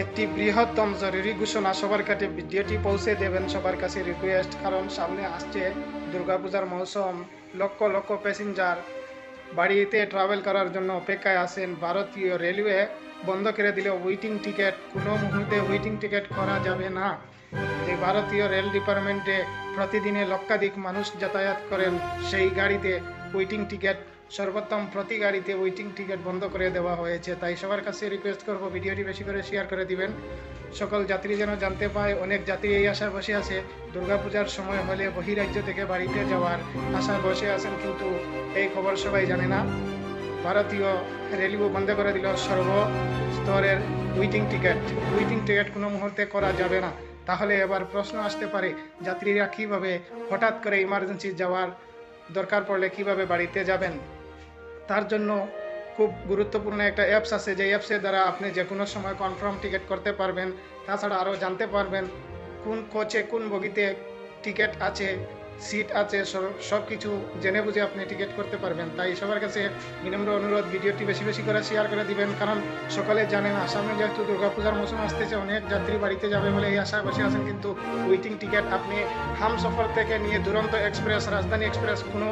একটি বৃহত্তম জরুরি ঘোষণা সবার কাছে ভিডিওটি পৌঁছে দেবেন সবার কাছে রিকোয়েস্ট, কারণ সামনে আসছে দুর্গাপূজার মৌসুম। লক্ষ লক্ষ প্যাসেঞ্জার বাড়িতে ট্রাভেল করার জন্য অপেক্ষায় আছেন। ভারতীয় রেলওয়ে বন্ধ করে দিলে ওয়েটিং টিকিট কোনো মুহূর্তে ওয়েটিং টিকিট করা যাবে না। যে ভারতীয় রেল ডিপার্টমেন্টে প্রতিদিনে লক্ষাধিক মানুষ যাতায়াত করেন, সেই গাড়িতে ওয়েটিং টিকিট সর্বোত্তম প্রতি গাড়িতে ওয়েটিং টিকিট বন্ধ করে দেওয়া হয়েছে। তাই সবার কাছে রিকোয়েস্ট করব ভিডিওটি বেশি করে শেয়ার করে দিবেন, সকল যাত্রী যেন জানতে পায়। অনেক যাত্রী এই আশায় বসে আছে দুর্গাপূজার সময় হলে বহিরাজ্য থেকে বাড়িতে যাওয়ার আশায় বসে আছেন, কিন্তু এই খবর সবাই জানে না। ভারতীয় রেলওয়ে বন্ধ করে দিল সর্বস্তরের ওয়েটিং টিকিট কোনো মুহূর্তে করা যাবে না। তাহলে এবার প্রশ্ন আসতে পারে, যাত্রীরা কিভাবে হঠাৎ করে ইমার্জেন্সি যাওয়ার দরকার পড়লে কিভাবে বাড়িতে যাবেন? তার জন্য খুব গুরুত্বপূর্ণ একটা অ্যাপস আছে, যে অ্যাপসের দ্বারা আপনি যে কোনো সময় কনফার্ম টিকিট করতে পারবেন। তাছাড়া আরও জানতে পারবেন কোন কোচে কোন বগিতে টিকিট আছে, সিট আছে, সব কিছু জেনে বুঝে আপনি টিকিট করতে পারবেন। তাই সবার কাছে বিনম্র অনুরোধ, ভিডিওটি বেশি বেশি করে শেয়ার করে দিবেন, কারণ সকালে জানেন আসামে যেহেতু দুর্গাপূজার মৌসুম আসতেছে, অনেক যাত্রী বাড়িতে যাবে বলে এই আশায় বসে আছেন, কিন্তু ওয়েটিং টিকিট আপনি হামসফর থেকে নিয়ে দুরন্ত এক্সপ্রেস, রাজধানী এক্সপ্রেস কোনো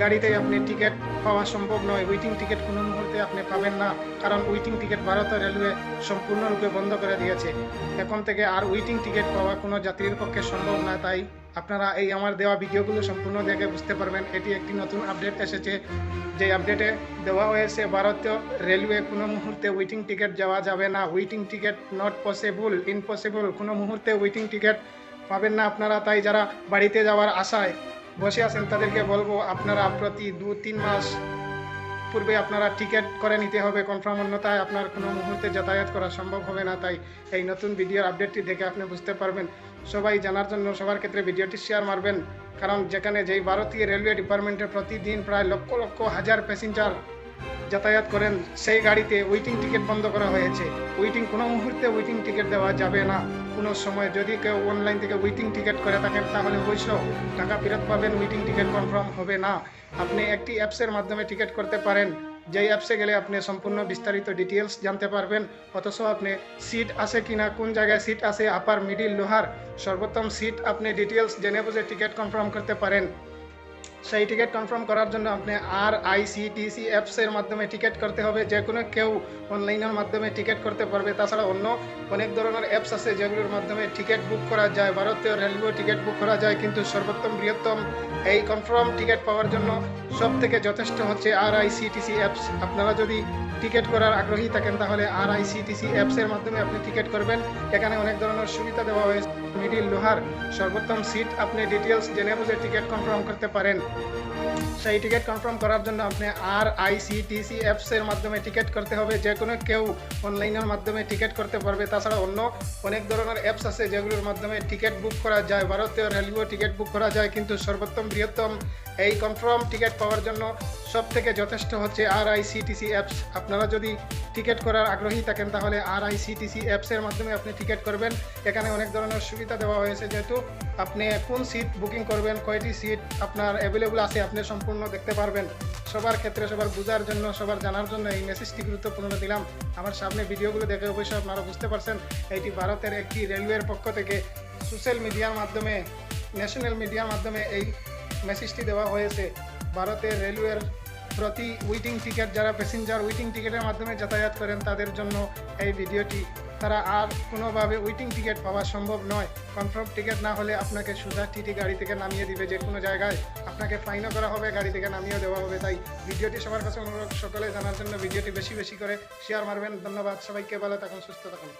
গাড়িতেই আপনি টিকিট পাওয়া সম্ভব নয়। ওয়েটিং টিকিট কোনো মুহূর্তে আপনি পাবেন না, কারণ ওয়েটিং টিকিট ভারতীয় রেলওয়ে সম্পূর্ণরূপে বন্ধ করে দিয়েছে। এখন থেকে আর ওয়েটিং টিকিট পাওয়া কোনো যাত্রীর পক্ষে সম্ভব না। তাই আপনারা এই আমার দেওয়া ভিডিওগুলো সম্পূর্ণ দেখে বুঝতে পারবেন এটি একটি নতুন আপডেট এসেছে। যে আপডেটে দেওয়া হয়েছে ভারতীয় রেলওয়ে কোনো মুহূর্তে ওয়েটিং টিকিট যাওয়া যাবে না। Waiting ticket not possible, impossible, কোনো মুহূর্তে ওয়েটিং টিকিট পাবেন না আপনারা। তাই যারা বাড়িতে যাওয়ার আশায় বসে আছেন তাদেরকে বলবো, আপনারা প্রতি 2-3 মাস পূর্বে আপনারা টিকিট করে নিতে হবে কনফার্ম, অন্যথায় আপনার কোনো মুহূর্তে যাতায়াত করা সম্ভব হবে না। তাই এই নতুন ভিডিওর আপডেটটি দেখে আপনি বুঝতে পারবেন। সবাই জানার জন্য সবার ক্ষেত্রে ভিডিওটি শেয়ার মারবেন, কারণ যেখানে যেই ভারতীয় রেলওয়ে ডিপার্টমেন্টে প্রতিদিন প্রায় লক্ষ লক্ষ হাজার প্যাসেঞ্জার যাতায়াত করেন, সেই গাড়িতে ওয়েটিং টিকিট বন্ধ করা হয়েছে। কোনো মুহূর্তে ওয়েটিং টিকিট দেওয়া যাবে না কোনো সময়। যদি কেউ অনলাইন থেকে ওয়েটিং টিকিট করে থাকেন তাহলে অবশ্য টাকা ফেরত পাবেন, ওয়েটিং টিকিট কনফার্ম হবে না। আপনি একটি অ্যাপসের মাধ্যমে টিকিট করতে পারেন, যেই অ্যাপসে গেলে আপনি সম্পূর্ণ বিস্তারিত ডিটেলস জানতে পারবেন। অথচ আপনি সিট আছে কিনা, কোন জায়গায় সিট আছে, আপার মিডিল লোহার সর্বোত্তম সিট, আপনি ডিটেলস জেনে বুঝে টিকিট কনফার্ম করতে পারেন। সেই টিকিট কনফার্ম করার জন্য আপনি RICTC অ্যাপসের মাধ্যমে টিকিট করতে হবে। যে কোনো কেউ অনলাইনের মাধ্যমে টিকিট করতে পারবে। তাছাড়া অন্য অনেক ধরনের অ্যাপস আছে যেগুলোর মাধ্যমে টিকিট বুক করা যায়, ভারতীয় রেলওয়ে টিকিট বুক করা যায়, কিন্তু সর্বোত্তম বৃহত্তম এই কনফার্ম টিকিট পাওয়ার জন্য সব থেকে যথেষ্ট হচ্ছে RICTC অ্যাপস। আপনারা যদি টিকিট করার আগ্রহী থাকেন তাহলে RICTC অ্যাপসের মাধ্যমে আপনি টিকিট করবেন। এখানে অনেক ধরনের সুবিধা দেওয়া হয়েছে। মিডিল লোহার সর্বোত্তম সিট, আপনি ডিটেলস জেনে বুঝে টিকিট কনফার্ম করতে পারেন। সেই টিকিট কনফার্ম করার জন্য আপনি RICTC অ্যাপসের মাধ্যমে টিকিট করতে হবে। যে কোনো কেউ অনলাইনের মাধ্যমে টিকিট করতে পারবে। তাছাড়া অন্য অনেক ধরনের অ্যাপস আছে যেগুলোর মাধ্যমে টিকিট বুক করা যায়, ভারতীয় রেলওয়ে টিকিট বুক করা যায়, কিন্তু সর্বোত্তম বৃহত্তম এই কনফার্ম টিকিট পাওয়ার জন্য সব থেকে যথেষ্ট হচ্ছে RICTC অ্যাপস। আপনারা যদি টিকিট করার আগ্রহী থাকেন তাহলে RICTC অ্যাপসের মাধ্যমে আপনি টিকিট করবেন। এখানে অনেক ধরনের সুবিধা দেওয়া হয়েছে, যেহেতু আপনি কোন সিট বুকিং করবেন, কয়টি সিট আপনার অ্যাভেলেবল আছে আপনি সম্পূর্ণ দেখতে পারবেন। সবার ক্ষেত্রে সবার বোঝার জন্য, সবার জানার জন্য এই মেসেজটি গুরুত্বপূর্ণ দিলাম। আমার সামনে ভিডিওগুলো দেখে অবশ্যই আপনারা বুঝতে পারছেন এটি ভারতের একটি রেলওয়ের পক্ষ থেকে সোশ্যাল মিডিয়ার মাধ্যমে, ন্যাশনাল মিডিয়ার মাধ্যমে এই মেসেজটি দেওয়া হয়েছে। ভারতের রেলওয়ের প্রতি ওয়েটিং টিকিট, যারা প্যাসেঞ্জার ওয়েটিং টিকিটের মাধ্যমে যাতায়াত করেন তাদের জন্য এই ভিডিওটি। তারা আর কোনোভাবে ওয়েটিং টিকিট পাওয়া সম্ভব নয়। কনফার্ম টিকিট না হলে আপনাকে সোজা টিটি গাড়ি থেকে নামিয়ে দিবে, যে কোনো জায়গায় আপনাকে ফাইনও করা হবে, গাড়ি থেকে নামিয়ে দেওয়া হবে। তাই ভিডিওটি সবার কাছে অনুরোধ, সকলে জানার জন্য ভিডিওটি বেশি বেশি করে শেয়ার মারবেন। ধন্যবাদ সবাইকে, ভালো থাকুন, সুস্থ থাকুন।